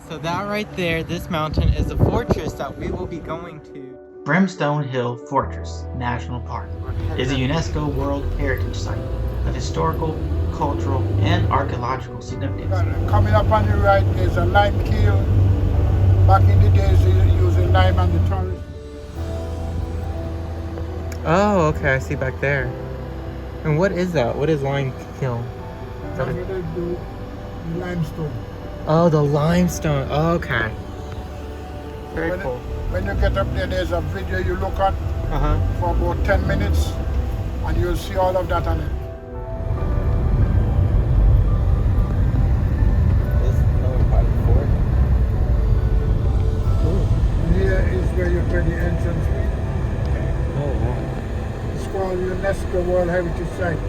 So that right there, this mountain, is a fortress that we will be going to. Brimstone Hill Fortress National Park is a UNESCO World Heritage Site of historical, cultural, and archaeological significance. Coming up on the right, there's a lime kiln. Back in the days, they used the lime and the tourist. Oh, okay, I see back there. And what is that? What is lime kiln? That's what they do, limestone. Oh, the limestone. Oh, okay. Very cool. When you get up there, there's a video you look at for about 10 minutes, and you'll see all of that on it. This is another part of the fort. Here is where you put the entrance fee. Oh, wow. It's called UNESCO World Heritage Site.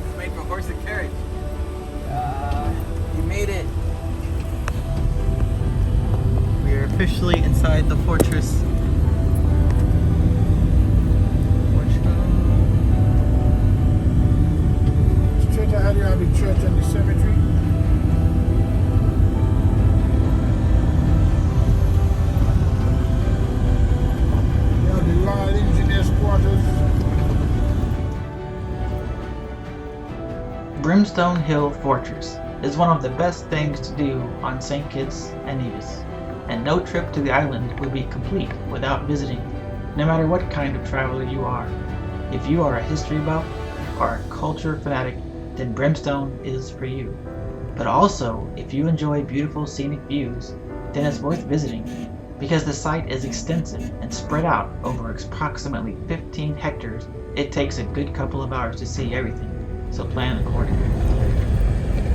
It's made for horse and carriage. You made it. We are officially inside the fortress. Straight ahead you have the church and the cemetery. You have the Royal Engineers Quarters. Brimstone Hill Fortress is one of the best things to do on St. Kitts and Nevis, and no trip to the island would be complete without visiting, no matter what kind of traveler you are. If you are a history buff or a culture fanatic, then Brimstone is for you. But also, if you enjoy beautiful scenic views, then it's worth visiting, because the site is extensive and spread out over approximately 15 hectares. It takes a good couple of hours to see everything, so plan accordingly.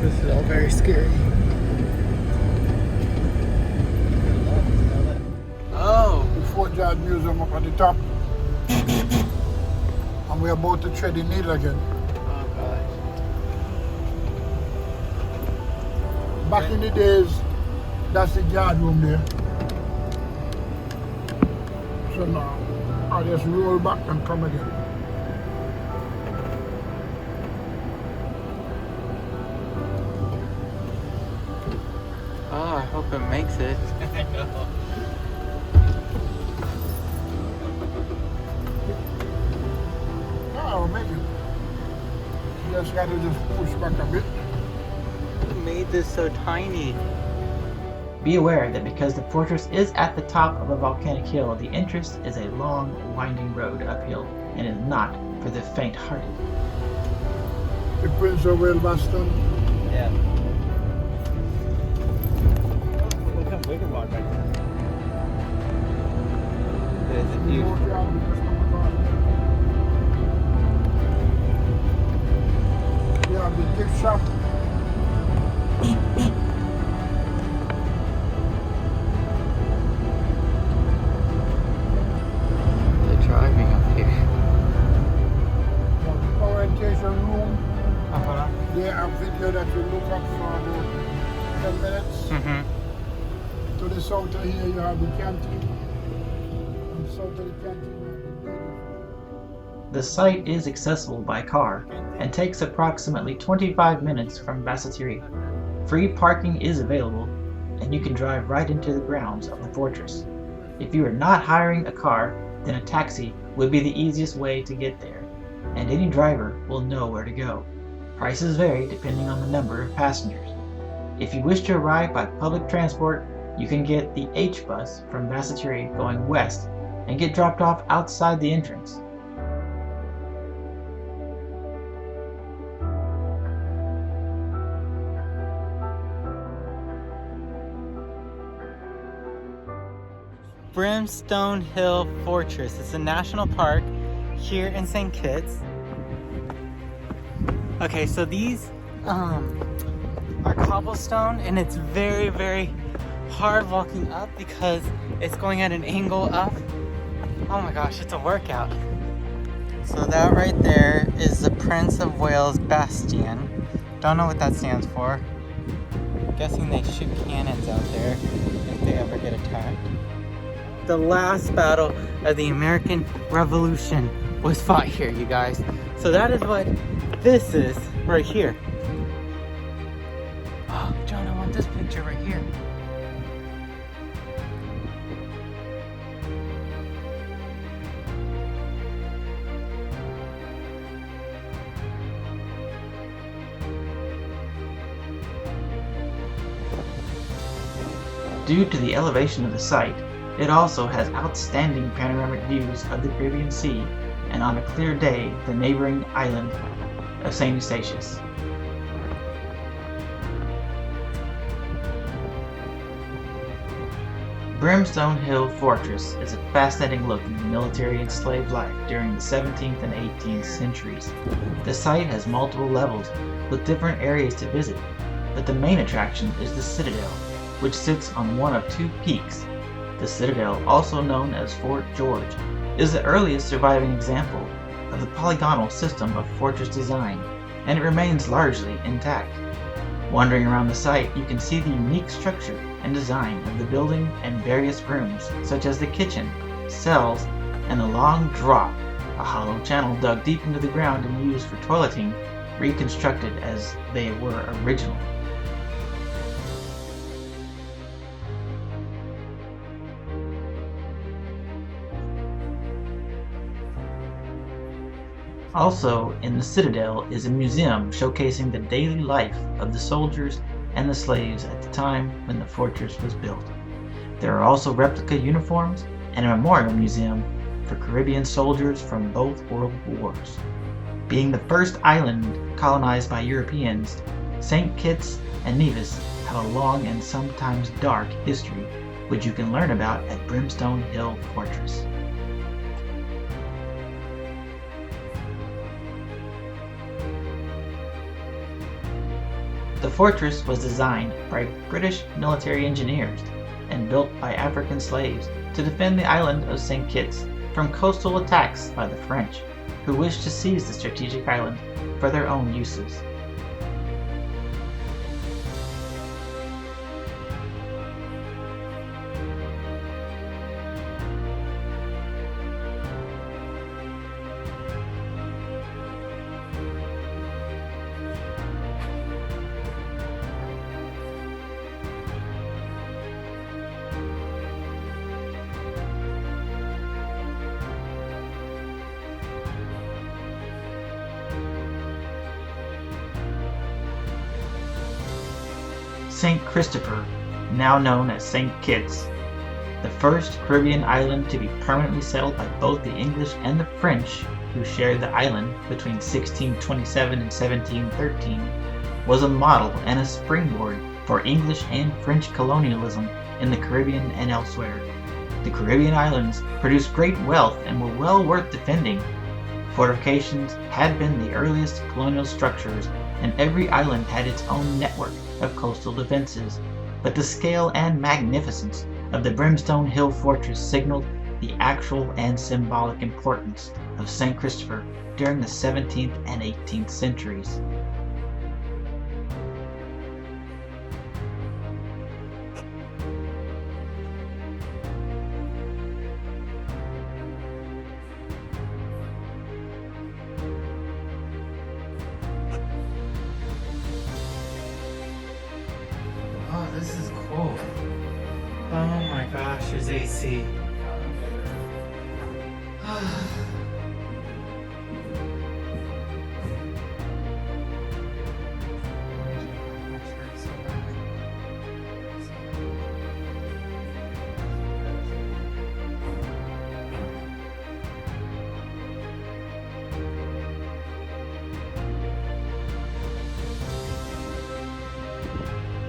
This is all very scary. Oh! The Fort George Museum up at the top. And we're about to tread the needle again. Oh gosh. Back in the days, that's the guard room there. So now, I just roll back and come again. Oh, I hope it makes it. I know. Oh, maybe. You just gotta just push back a bit. Who made this so tiny? Be aware that because the fortress is at the top of a volcanic hill, the entrance is a long, winding road uphill and is not for the faint-hearted. The Prince of Wales Boston. Yeah. We can walk back there. There's a huge... We have the gift shop. They're driving up here. We have the orientation room. Uh-huh. There are video that you look at for about 10 minutes. Mm-hmm. To the south of here you have the canteen. And south of the canteen you have the building. The site is accessible by car and takes approximately 25 minutes from Basseterre. Free parking is available, and you can drive right into the grounds of the fortress. If you are not hiring a car, then a taxi would be the easiest way to get there, and any driver will know where to go. Prices vary depending on the number of passengers. If you wish to arrive by public transport, you can get the H bus from Basseterre going west and get dropped off outside the entrance. Brimstone Hill Fortress. It's a national park here in St. Kitts. Okay, so these are cobblestone, and it's very, very hard walking up because it's going at an angle up. Oh my gosh, it's a workout. So that right there is the Prince of Wales Bastion. Don't know what that stands for. I'm guessing they shoot cannons out there if they ever get attacked. The last battle of the American Revolution was fought here, you guys. So that is what this is right here. Oh, John, I want this picture right here. Due to the elevation of the site, it also has outstanding panoramic views of the Caribbean Sea and on a clear day the neighboring island of St. Eustatius. Brimstone Hill Fortress is a fascinating look into military and slave life during the 17th and 18th centuries. The site has multiple levels with different areas to visit, but the main attraction is the Citadel, which sits on one of two peaks. The Citadel, also known as Fort George, is the earliest surviving example of the polygonal system of fortress design, and it remains largely intact. Wandering around the site, you can see the unique structure and design of the building and various rooms, such as the kitchen, cells, and a long drop, a hollow channel dug deep into the ground and used for toileting, reconstructed as they were originally. Also, in the Citadel is a museum showcasing the daily life of the soldiers and the slaves at the time when the fortress was built. There are also replica uniforms and a memorial museum for Caribbean soldiers from both world wars. Being the first island colonized by Europeans, St. Kitts and Nevis have a long and sometimes dark history, which you can learn about at Brimstone Hill Fortress. The fortress was designed by British military engineers and built by African slaves to defend the island of St. Kitts from coastal attacks by the French, who wished to seize the strategic island for their own uses. St. Christopher, now known as St. Kitts, the first Caribbean island to be permanently settled by both the English and the French, who shared the island between 1627 and 1713, was a model and a springboard for English and French colonialism in the Caribbean and elsewhere. The Caribbean islands produced great wealth and were well worth defending. Fortifications had been the earliest colonial structures, and every island had its own network of coastal defenses, but the scale and magnificence of the Brimstone Hill Fortress signaled the actual and symbolic importance of St. Christopher during the 17th and 18th centuries. Oh, this is cool. Oh my gosh, there's AC.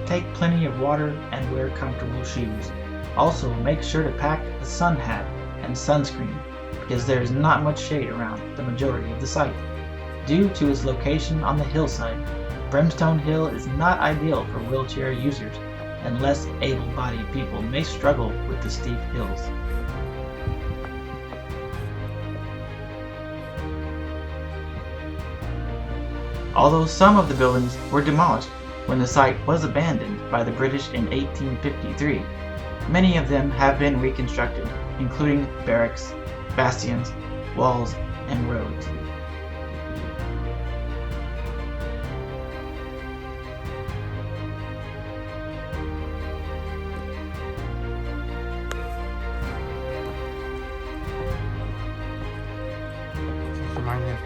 Take plenty of water and wear comfortable shoes. Also, make sure to pack a sun hat and sunscreen because there is not much shade around the majority of the site. Due to its location on the hillside, Brimstone Hill is not ideal for wheelchair users, and less able-bodied people may struggle with the steep hills. Although some of the buildings were demolished when the site was abandoned by the British in 1853, many of them have been reconstructed, including barracks, bastions, walls, and roads.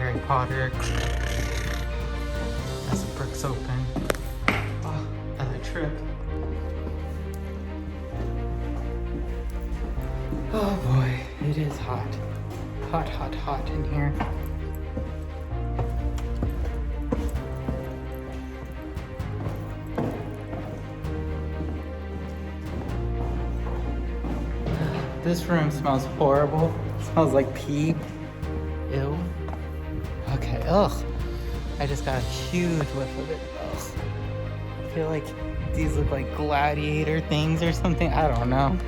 Harry Potter. As the bricks open. Oh, another trip. Oh boy, it is hot. Hot, hot, hot in here. This room smells horrible. It smells like pee. Ew. Okay, ugh. I just got a huge whiff of it. Ugh. I feel like these look like gladiator things or something. I don't know.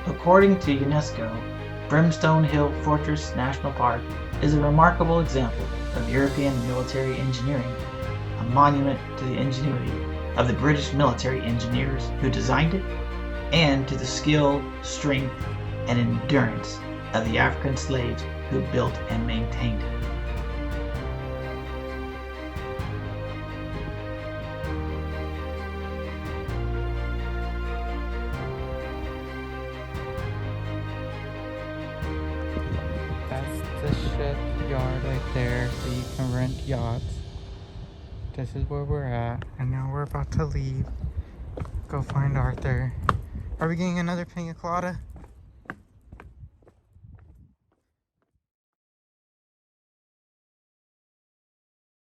According to UNESCO, Brimstone Hill Fortress National Park is a remarkable example of European military engineering, a monument to the ingenuity of the British military engineers who designed it, and to the skill, strength, and endurance of the African slaves who built and maintained it. That's the shipyard right there, so you can rent yachts. This is where we're at, and now we're about to leave. Go find Arthur. Are we getting another pina colada?